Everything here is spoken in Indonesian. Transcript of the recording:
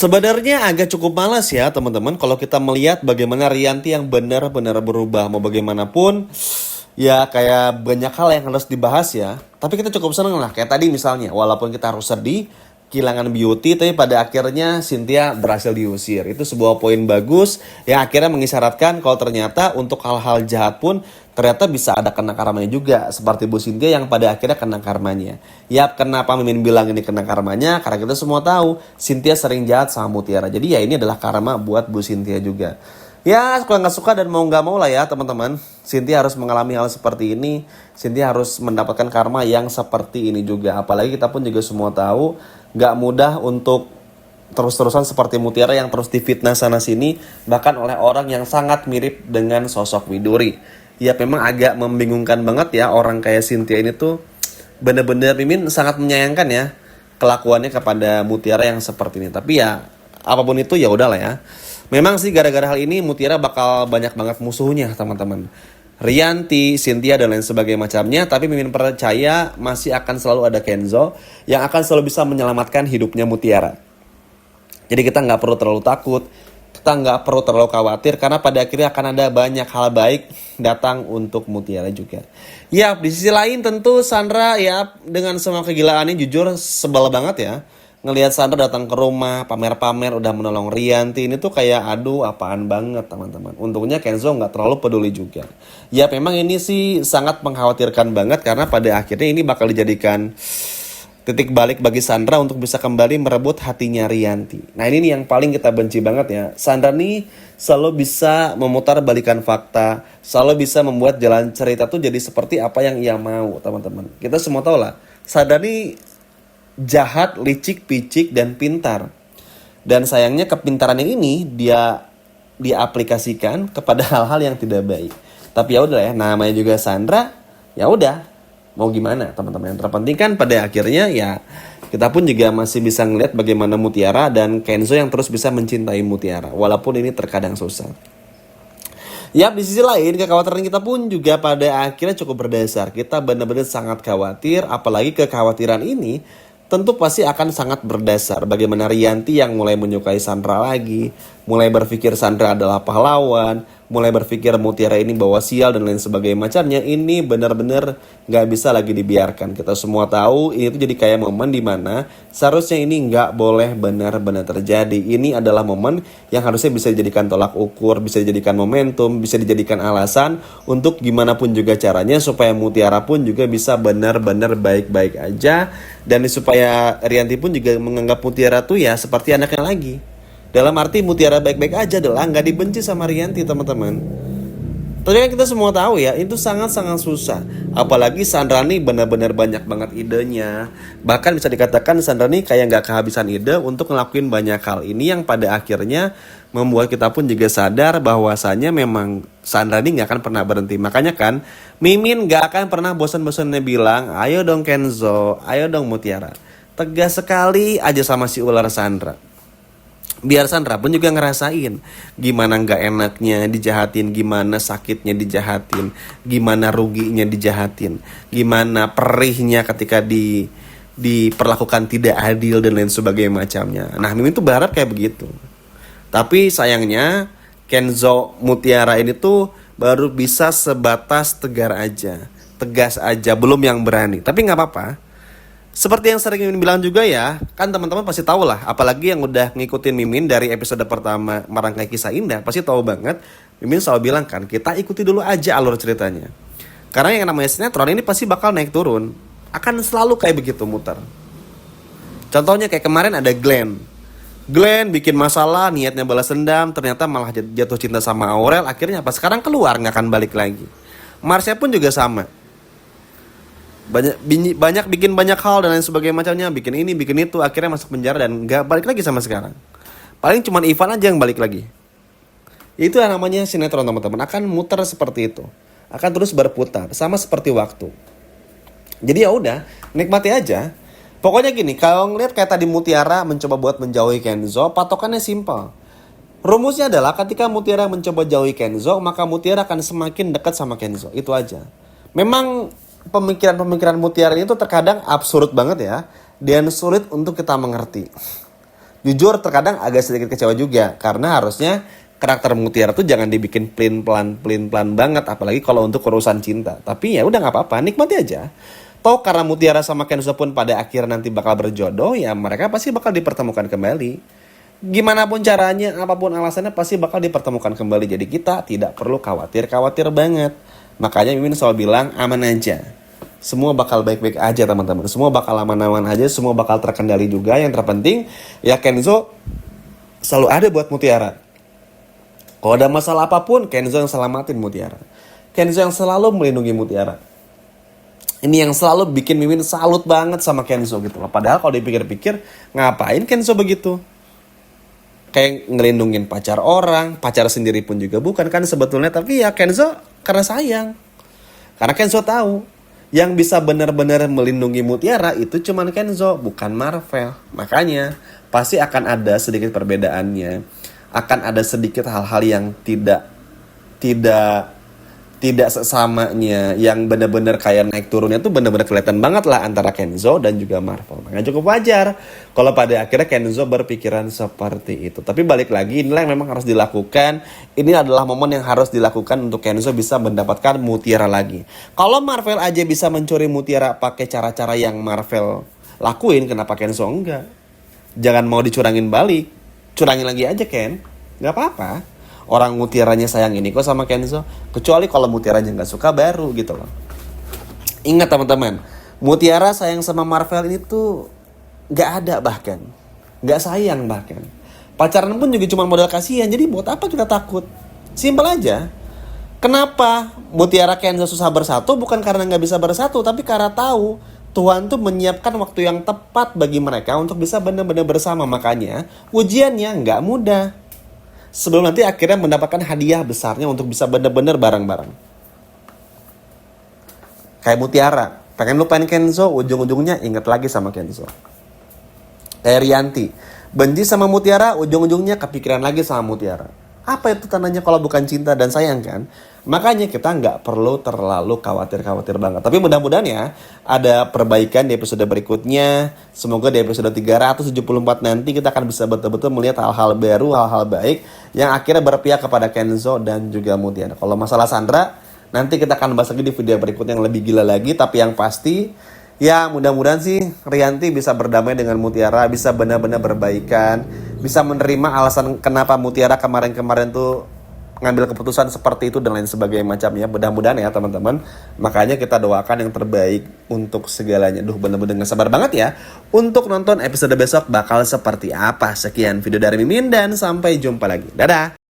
Sebenarnya agak cukup malas ya teman-teman kalau kita melihat bagaimana Rianti yang benar-benar berubah. Mau bagaimanapun ya kayak banyak hal yang harus dibahas ya. Tapi kita cukup seneng lah kayak tadi misalnya walaupun kita harus sedih kehilangan Beauty tapi pada akhirnya Cynthia berhasil diusir. Itu sebuah poin bagus yang akhirnya mengisyaratkan kalau ternyata untuk hal-hal jahat pun ternyata bisa ada kena karmanya juga seperti Bu Cynthia yang pada akhirnya kena karmanya. Yap, kenapa Mimin bilang ini kena karmanya? Karena kita semua tahu Cynthia sering jahat sama Mutiara. Jadi ya ini adalah karma buat Bu Cynthia juga. Ya suka nggak suka dan mau nggak mau lah ya teman-teman. Cynthia harus mengalami hal seperti ini. Cynthia harus mendapatkan karma yang seperti ini juga. Apalagi kita pun juga semua tahu nggak mudah untuk terus-terusan seperti Mutiara yang terus difitnah sana sini bahkan oleh orang yang sangat mirip dengan sosok Widuri. Ya memang agak membingungkan banget ya orang kayak Cynthia ini tuh bener-bener Mimin sangat menyayangkan ya kelakuannya kepada Mutiara yang seperti ini. Tapi ya apapun itu ya udahlah ya. Memang sih gara-gara hal ini Mutiara bakal banyak banget musuhnya teman-teman. Rianti, Cynthia dan lain sebagainya macamnya. Tapi Mimin percaya masih akan selalu ada Kenzo yang akan selalu bisa menyelamatkan hidupnya Mutiara. Jadi kita nggak perlu terlalu takut. Kita nggak perlu terlalu khawatir karena pada akhirnya akan ada banyak hal baik datang untuk Mutiara juga. Ya di sisi lain tentu Sandra ya dengan semua kegilaannya jujur sebel banget ya. Ngelihat Sandra datang ke rumah pamer-pamer udah menolong Rianti ini tuh kayak aduh apaan banget teman-teman. Untungnya Kenzo nggak terlalu peduli juga. Ya memang ini sih sangat mengkhawatirkan banget karena pada akhirnya ini bakal dijadikan titik balik bagi Sandra untuk bisa kembali merebut hatinya Rianti. Nah ini nih yang paling kita benci banget ya. Sandra nih selalu bisa memutar balikan fakta. Selalu bisa membuat jalan cerita tuh jadi seperti apa yang ia mau teman-teman. Kita semua tahu lah. Sandra nih jahat, licik, picik, dan pintar. Dan sayangnya kepintarannya ini dia diaplikasikan kepada hal-hal yang tidak baik. Tapi ya udah ya namanya juga Sandra. Ya udah. Mau gimana teman-teman, yang terpenting kan pada akhirnya ya kita pun juga masih bisa ngeliat bagaimana Mutiara dan Kenzo yang terus bisa mencintai Mutiara walaupun ini terkadang susah. Ya di sisi lain kekhawatiran kita pun juga pada akhirnya cukup berdasar. Kita benar-benar sangat khawatir, apalagi kekhawatiran ini tentu pasti akan sangat berdasar. Bagaimana Rianti yang mulai menyukai Sandra lagi, mulai berpikir Sandra adalah pahlawan, mulai berpikir Mutiara ini bawa sial dan lain sebagainya macamnya. Ini benar-benar gak bisa lagi dibiarkan. Kita semua tahu ini tuh jadi kayak momen dimana seharusnya ini gak boleh benar-benar terjadi. Ini adalah momen yang harusnya bisa dijadikan tolak ukur, bisa dijadikan momentum, bisa dijadikan alasan untuk gimana pun juga caranya supaya Mutiara pun juga bisa benar-benar baik-baik aja. Dan supaya Rianti pun juga menganggap Mutiara tuh ya seperti anaknya lagi. Dalam arti Mutiara baik-baik aja adalah nggak dibenci sama Rianti teman-teman. Tapi kan kita semua tahu ya itu sangat-sangat susah. Apalagi Sandra nih benar-benar banyak banget idenya. Bahkan bisa dikatakan Sandra nih kayak nggak kehabisan ide untuk ngelakuin banyak hal. Ini yang pada akhirnya membuat kita pun juga sadar bahwasanya memang Sandra nih nggak akan pernah berhenti. Makanya kan Mimin nggak akan pernah bosan-bosannya bilang ayo dong Kenzo, ayo dong Mutiara. Tegas sekali aja sama si ular Sandra. Biar Sandra pun juga ngerasain gimana gak enaknya dijahatin, gimana sakitnya dijahatin, gimana ruginya dijahatin, gimana perihnya ketika diperlakukan tidak adil dan lain sebagainya macamnya. Nah Mimin tuh berharap kayak begitu. Tapi sayangnya Kenzo Mutiara ini tuh baru bisa sebatas tegas aja, belum yang berani. Tapi gak apa-apa. Seperti yang sering Mimin bilang juga ya, kan teman-teman pasti tahu lah, apalagi yang udah ngikutin Mimin dari episode pertama Merangkai Kisah Indah, pasti tahu banget, Mimin selalu bilang kan, kita ikuti dulu aja alur ceritanya. Karena yang namanya sinetron ini pasti bakal naik turun, akan selalu kayak begitu muter. Contohnya kayak kemarin ada Glenn bikin masalah, niatnya balas dendam, ternyata malah jatuh cinta sama Aurel, akhirnya apa? Sekarang keluar, gak akan balik lagi. Marsha pun juga sama. Banyak bikin banyak hal dan lain sebagainya macamnya, bikin ini bikin itu, akhirnya masuk penjara dan gak balik lagi sama sekarang. Paling cuman Ivan aja yang balik lagi. Itu yang namanya sinetron teman-teman, akan muter seperti itu, akan terus berputar sama seperti waktu. Jadi ya udah nikmati aja. Pokoknya gini, kalau ngeliat kayak tadi Mutiara mencoba buat menjauhi Kenzo, patokannya simpel. Rumusnya adalah ketika Mutiara mencoba jauhi Kenzo, maka Mutiara akan semakin dekat sama Kenzo. Itu aja. Memang pemikiran-pemikiran Mutiara itu terkadang absurd banget ya, dan sulit untuk kita mengerti. Jujur terkadang agak sedikit kecewa juga karena harusnya karakter Mutiara tuh jangan dibikin plain plan banget, apalagi kalau untuk urusan cinta. Tapi ya udah nggak apa-apa, nikmati aja. Toh karena Mutiara sama Kenzo pun pada akhirnya nanti bakal berjodoh, ya mereka pasti bakal dipertemukan kembali. Gimana pun caranya, apapun alasannya pasti bakal dipertemukan kembali. Jadi kita tidak perlu khawatir banget. Makanya Mimin selalu bilang aman aja. Semua bakal baik-baik aja teman-teman. Semua bakal aman-aman aja, semua bakal terkendali juga. Yang terpenting ya Kenzo selalu ada buat Mutiara. Kalau ada masalah apapun, Kenzo yang selamatin Mutiara. Kenzo yang selalu melindungi Mutiara. Ini yang selalu bikin Mimin salut banget sama Kenzo gitu loh. Padahal kalau dipikir-pikir, ngapain Kenzo begitu? Kayak ngelindungin pacar orang, pacar sendiri pun juga bukan kan sebetulnya. Tapi ya Kenzo karena sayang. Karena Kenzo tahu, yang bisa benar-benar melindungi Mutiara itu cuman Kenzo, bukan Marvel. Makanya pasti akan ada sedikit perbedaannya. Akan ada sedikit hal-hal yang tidak sesamanya, yang benar-benar kayak naik turunnya tuh benar-benar kelihatan banget lah antara Kenzo dan juga Marvel. Makanya cukup wajar kalau pada akhirnya Kenzo berpikiran seperti itu. Tapi balik lagi, inilah yang memang harus dilakukan. Ini adalah momen yang harus dilakukan untuk Kenzo bisa mendapatkan Mutiara lagi. Kalau Marvel aja bisa mencuri Mutiara pakai cara-cara yang Marvel lakuin, kenapa Kenzo enggak? Jangan mau dicurangin balik. Curangin lagi aja Ken, gak apa-apa. Orang Mutiaranya sayang ini kok sama Kenzo. Kecuali kalau Mutiaranya gak suka baru gitu loh. Ingat teman-teman, Mutiara sayang sama Marvel ini tuh gak ada bahkan, gak sayang bahkan. Pacaran pun juga cuma modal kasihan. Jadi buat apa kita takut? Simpel aja. Kenapa Mutiara Kenzo susah bersatu? Bukan karena gak bisa bersatu, tapi karena tahu Tuhan tuh menyiapkan waktu yang tepat bagi mereka untuk bisa benar-benar bersama. Makanya ujiannya nggak mudah. Sebelum nanti akhirnya mendapatkan hadiah besarnya untuk bisa benar-benar bareng-bareng. Kayak Mutiara, pengen lupain Kenzo, ujung-ujungnya inget lagi sama Kenzo. Kayak Rianti, benci sama Mutiara, ujung-ujungnya kepikiran lagi sama Mutiara. Apa itu tandanya kalau bukan cinta dan sayang kan? Makanya kita nggak perlu terlalu khawatir banget. Tapi mudah-mudahan ya ada perbaikan di episode berikutnya. Semoga di episode 374 nanti kita akan bisa betul-betul melihat hal-hal baru, hal-hal baik yang akhirnya berpihak kepada Kenzo dan juga Mutiara. Kalau masalah Sandra, nanti kita akan bahas lagi di video berikutnya yang lebih gila lagi. Tapi yang pasti ya mudah-mudahan sih Rianti bisa berdamai dengan Mutiara, bisa benar-benar berbaikan, bisa menerima alasan kenapa Mutiara kemarin-kemarin tuh ngambil keputusan seperti itu dan lain sebagainya macamnya. Mudah-mudahan ya teman-teman. Makanya kita doakan yang terbaik untuk segalanya. Duh bener-bener gak sabar banget ya untuk nonton episode besok bakal seperti apa. Sekian video dari Mimin dan sampai jumpa lagi. Dadah.